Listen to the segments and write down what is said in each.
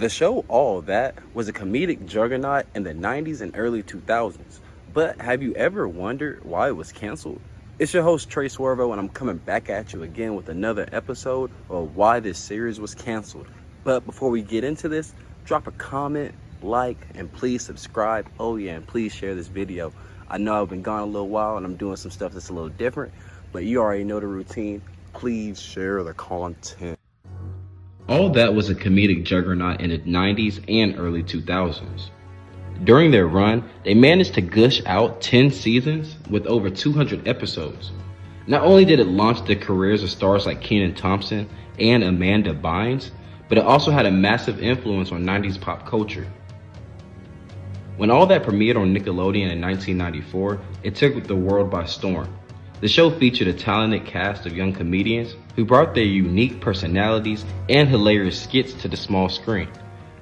The show All That was a comedic juggernaut in the 90s and early 2000s. But have you ever wondered why it was canceled? It's your host Trey Swervo, and I'm coming back at you again with another episode of why this series was canceled. But before we get into this, drop a comment, like, and please subscribe. Oh yeah, and please share this video. I know I've been gone a little while and I'm doing some stuff that's a little different, but you already know the routine. Please share the content. All That was a comedic juggernaut in the 90s and early 2000s. During their run, they managed to gush out 10 seasons with over 200 episodes. Not only did it launch the careers of stars like Kenan Thompson and Amanda Bynes, but it also had a massive influence on 90s pop culture. When All That premiered on Nickelodeon in 1994, it took the world by storm. The show featured a talented cast of young comedians who brought their unique personalities and hilarious skits to the small screen.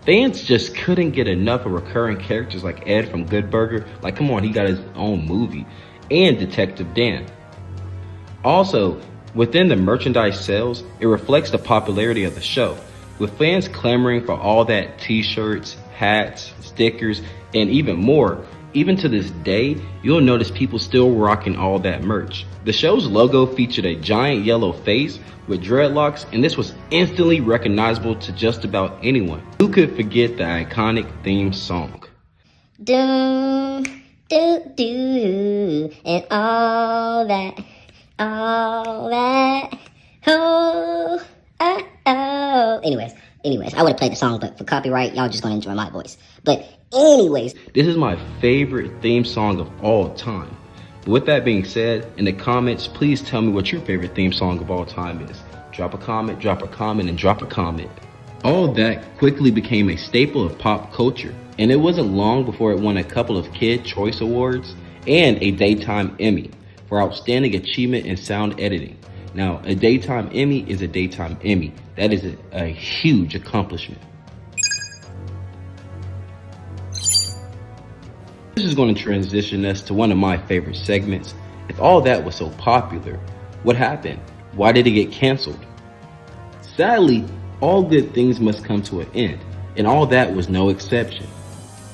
Fans just couldn't get enough of recurring characters like Ed from Good Burger, like come on, he got his own movie, and Detective Dan. Also, within the merchandise sales, it reflects the popularity of the show, with fans clamoring for All That t-shirts, hats, stickers, and even more. Even to this day, you'll notice people still rocking All That merch. The show's logo featured a giant yellow face with dreadlocks, and this was instantly recognizable to just about anyone. Who could forget the iconic theme song? Do, do, and all that, oh, Anyways, I would have played the song, but for copyright, y'all just gonna enjoy my voice. But anyways. This is my favorite theme song of all time. With that being said, in the comments, please tell me what your favorite theme song of all time is. Drop a comment, and drop a comment. All That quickly became a staple of pop culture, and it wasn't long before it won a couple of Kid Choice Awards and a Daytime Emmy for outstanding achievement in sound editing. Now, a Daytime Emmy is a Daytime Emmy. That is a huge accomplishment. This is going to transition us to one of my favorite segments. If All That was so popular, what happened? Why did it get canceled? Sadly, all good things must come to an end, and All That was no exception.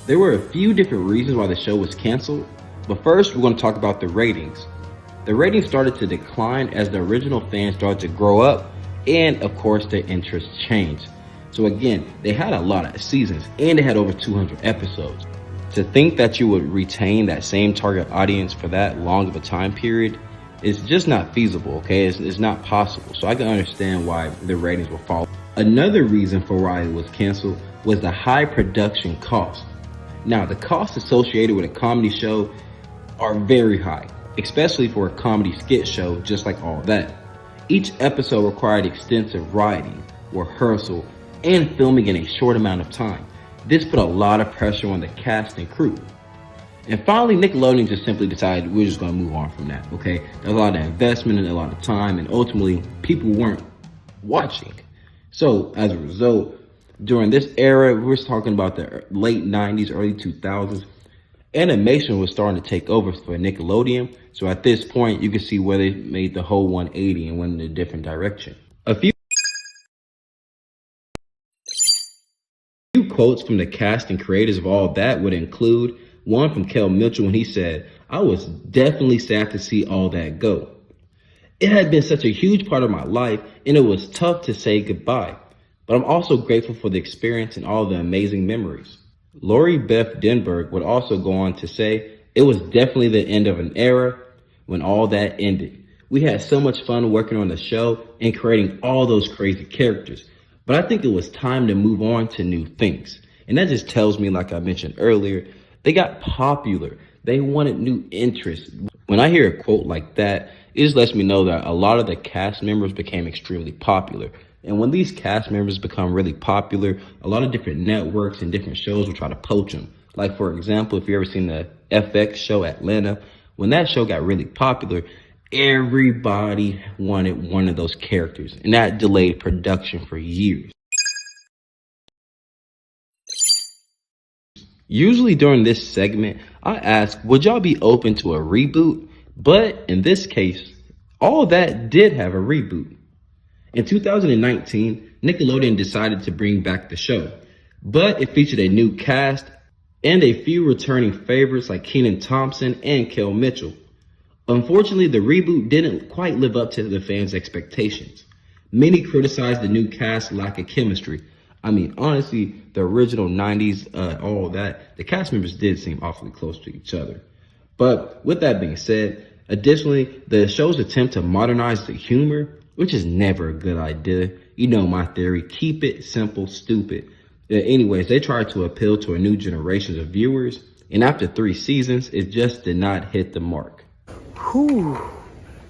There were a few different reasons why the show was canceled, but first we're going to talk about the ratings. The ratings started to decline as the original fans started to grow up, and of course their interests changed. So again, they had a lot of seasons and they had over 200 episodes. To think that you would retain that same target audience for that long of a time period is just not feasible, okay? It's not possible. So I can understand why the ratings will fall. Another reason for why it was canceled was the high production cost. Now, the costs associated with a comedy show are very high, especially for a comedy skit show just like All That. Each episode required extensive writing, rehearsal, and filming in a short amount of time. This put a lot of pressure on the cast and crew. And finally, Nickelodeon just simply decided we're just going to move on from that, okay? There's a lot of investment and a lot of time, and ultimately, people weren't watching. So, as a result, during this era, we're talking about the late 90s, early 2000s, animation was starting to take over for Nickelodeon. So at this point, you can see where they made the whole 180 and went in a different direction. A few quotes from the cast and creators of All That would include one from Kel Mitchell when he said, "I was definitely sad to see All That go. It had been such a huge part of my life and it was tough to say goodbye, but I'm also grateful for the experience and all the amazing memories." Lori Beth Denberg would also go on to say, "It was definitely the end of an era when All That ended. We had so much fun working on the show and creating all those crazy characters, but I think it was time to move on to new things." And that just tells me, like I mentioned earlier, they got popular. They wanted new interests. When I hear a quote like that, it just lets me know that a lot of the cast members became extremely popular. And when these cast members become really popular, a lot of different networks and different shows will try to poach them. Like, for example, if you ever seen the FX show Atlanta, when that show got really popular, everybody wanted one of those characters, and that delayed production for years. Usually during this segment, I ask, would y'all be open to a reboot? But in this case, All That did have a reboot. In 2019, Nickelodeon decided to bring back the show. But it featured a new cast and a few returning favorites like Kenan Thompson and Kel Mitchell. Unfortunately, the reboot didn't quite live up to the fans' expectations. Many criticized the new cast's lack of chemistry. I mean, honestly, the original 90s, all that, the cast members did seem awfully close to each other. But with that being said, additionally, the show's attempt to modernize the humor, which is never a good idea. You know my theory, keep it simple, stupid. Anyways, they tried to appeal to a new generation of viewers, and after 3 seasons, it just did not hit the mark. Whew.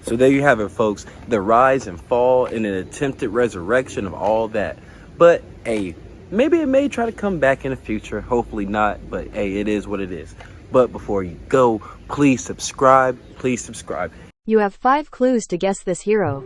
So there you have it, folks. The rise and fall and an attempted resurrection of all that. But hey, maybe it may try to come back in the future. Hopefully not. But hey, it is what it is. But before you go, please subscribe. Please subscribe. You have 5 clues to guess this hero.